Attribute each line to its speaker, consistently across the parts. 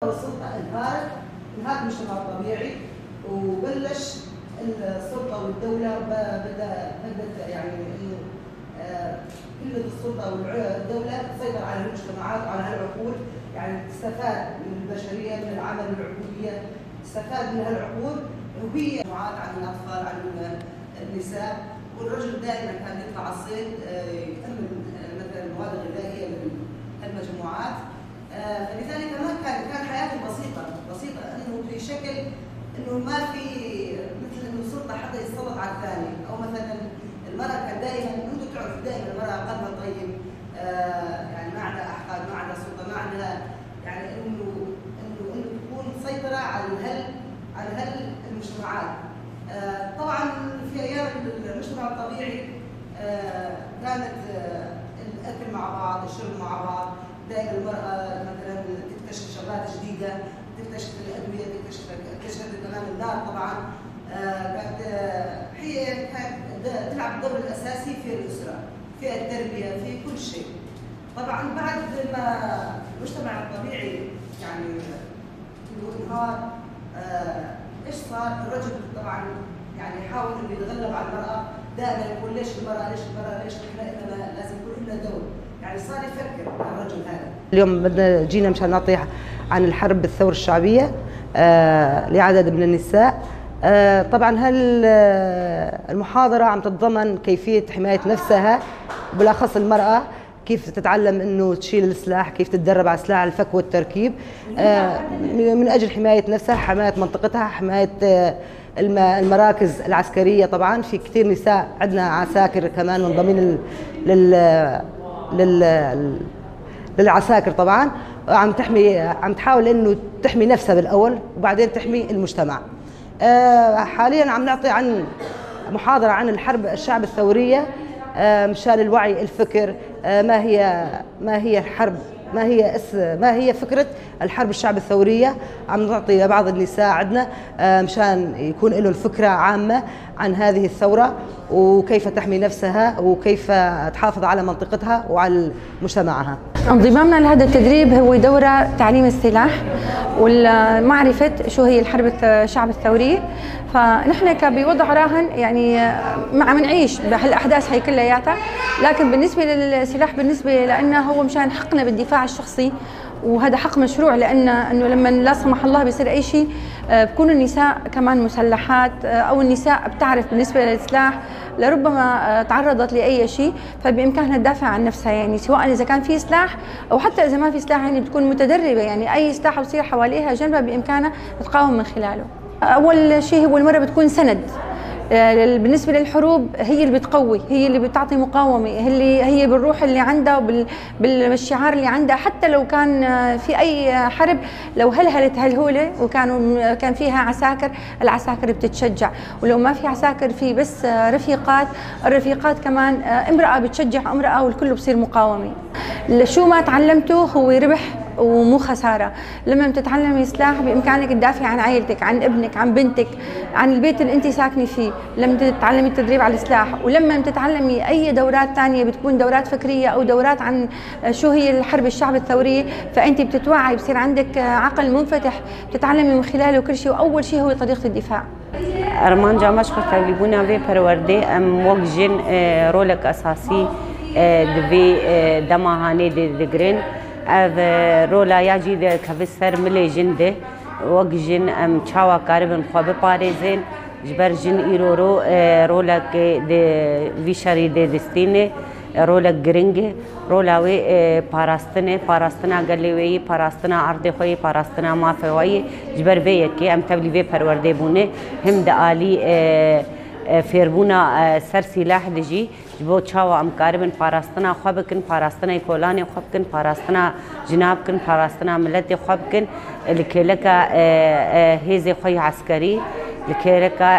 Speaker 1: السلطة انهار المجتمع الطبيعي، وبلش السلطة والدولة بدت يعني انه قلة السلطة والدولة تسيطر على المجتمعات وعلى هالعقول، يعني تستفاد من البشرية من العمل العقولية، تستفاد من هالعقول وهي مجموعات عن الأطفال عن النساء، والرجل دائما كان يطلع على الصيد يأمن مثلا المواد الغذائية للمجموعات. فلذلك كان حياته بسيطة انه في شكل انه ما في مثل انه السلطه حتى يتسلط على الثاني، او مثلا المراه كان دائما انتم تعرفوا دائما المراه قلبها طيب، يعني ما عندها احقاد، ما عندها سلطه، ما عندها يعني انه تكون مسيطره على المجتمعات. طبعا في ايام المجتمع الطبيعي كانت الاكل مع بعض، الشرب مع بعض، دائما المرأة مثلا تكتشف شغلات جديدة، تكتشف الأدوية، تكتشف كمان النار طبعا. هي كانت تلعب الدور الأساسي في الأسرة، في التربية، في كل شيء. طبعا بعد ما المجتمع الطبيعي يعني انهار، ايش صار؟ الرجل طبعا يعني يحاول انه يتغلب على المرأة، دائما يقول ليش المرأة احنا لازم يكون لنا دور. يعني صار يفكر الرجل هذا. اليوم بدنا جينا مشان نعطي عن الحرب بالثورة الشعبية لعدد من النساء. طبعا المحاضرة عم تتضمن كيفية حماية نفسها، بالاخص المرأة، كيف تتعلم انه تشيل السلاح، كيف تتدرب على السلاح، الفك والتركيب، من اجل حماية نفسها، حماية منطقتها، حماية المراكز العسكرية. طبعا في كثير نساء عندنا عساكر كمان منضمين للعساكر، طبعا عم تحاول انه تحمي نفسها بالاول وبعدين تحمي المجتمع. حاليا عم نعطي عن محاضره عن الحرب الشعب الثوريه مشان الوعي، الفكر، ما هي الحرب، ما هي فكره الحرب الشعب الثوريه. عم نعطي بعض النساء عندنا مشان يكون لهم فكره عامه عن هذه الثوره، وكيف تحمي نفسها، وكيف تحافظ على منطقتها وعلى مجتمعها.
Speaker 2: انضمامنا لهذا التدريب هو دورة تعليم السلاح والمعرفة شو هي الحرب الشعب الثوري. فنحن بوضع راهن يعني عم نعيش بهالاحداث هي كلياتها، لكن بالنسبة للسلاح بالنسبة لنا هو مشان حقنا بالدفاع الشخصي، وهذا حق مشروع، انه لما لا سمح الله بيصير اي شيء بكون النساء كمان مسلحات، او النساء بتعرف بالنسبه للسلاح لربما تعرضت لاي شيء فبامكانها تدافع عن نفسها، يعني سواء اذا كان في سلاح او حتى اذا ما في سلاح، يعني بتكون متدربه، يعني اي سلاح بصير حواليها جنبها بامكانها تقاوم من خلاله. اول شيء هو المراه بتكون سند بالنسبه للحروب، هي اللي بتقوي، هي اللي بتعطي مقاومه، هي بالروح اللي عندها بالشعار اللي عندها. حتى لو كان في اي حرب لو هلهلت هالهوله كان فيها عساكر، العساكر بتتشجع، ولو ما في عساكر في بس الرفيقات كمان امراه بتشجع امراه، والكل بصير مقاومه. شو ما تعلمته هو ربح ومو خساره. لما بتتعلمي سلاح بامكانك تدافعي عن عائلتك، عن ابنك، عن بنتك، عن البيت اللي انت ساكنه فيه، لما تتعلمي التدريب على السلاح. ولما بتتعلمي اي دورات ثانيه بتكون دورات فكريه او دورات عن شو هي الحرب الشعب الثوريه، فانت بتتوعي، بصير عندك عقل منفتح بتتعلمي من خلاله كل شيء، واول شيء هو طريقه الدفاع.
Speaker 3: ارمان جامش بتولیبونا به پرورده ام وگجن رولک اساسی دوی دماهانه دگرن او رولا یاجی ده کفسر ملیجن ده وگجن ام چاوا کاربن خواب پارزن جبر جن ایرورو رولا که ده ویشاری ده دستینه رولا گرنگه رولاوی پاراستنا گلیوی پاراستنا عرض خوی پاراستنا مافوی جبر وی که ام تبلیغ پرورده بونه هم ده عالی فیربونا سر سلاح دجی جبو چاوا ام کاربن پاراستنا خواب کن، پاراستنا کولانی خواب کن، پاراستنا جناب کن، پاراستنا ملت خواب کن، لکلکا هیز خوی عسکری، لکلکا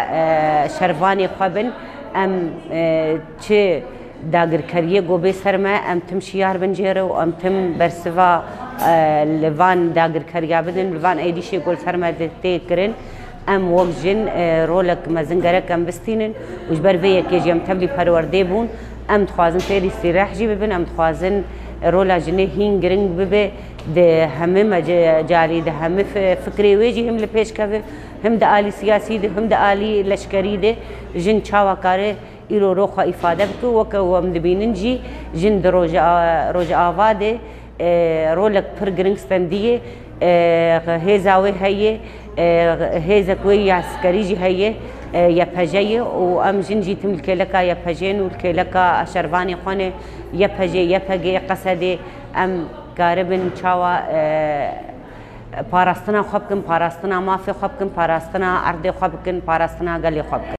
Speaker 3: شروانی خوابن ام چه داگر کریه گوبه سرما ام تم شیار بنجره و ام تم برسوا لوان داگر کریا بدن لوان ایدیشی گل سرما دته کرن ام وگجن رولک مزنگره کم بستینن وجبر وی که جم تبلی پرورده بون ام تخوازن تیری سلاح جی ببن ام تخوازن رولا جنه هین گرنگ ببه ده همه مجالي ده همه فكري ويجي هم لبيش كفي هم ده آلي سياسي ده هم ده آلي لشكري ده جن شاوا كاره إلو روخا إفادة بكو وكو مدبيننجي جن ده روج آواده رولك برغرنگستان ديه هزاوي هي هزا كوي عسكريجي هي يا بجاي وام جنجي تملك لك يا بجين والكلكا شرباني خونه يا بجي يا بجي قصدي ام قاربن چاوا پاراستنا خوبكن پاراستنا مافي خوبكن پاراستنا ارد خوبكن پاراستنا گلی خوبكن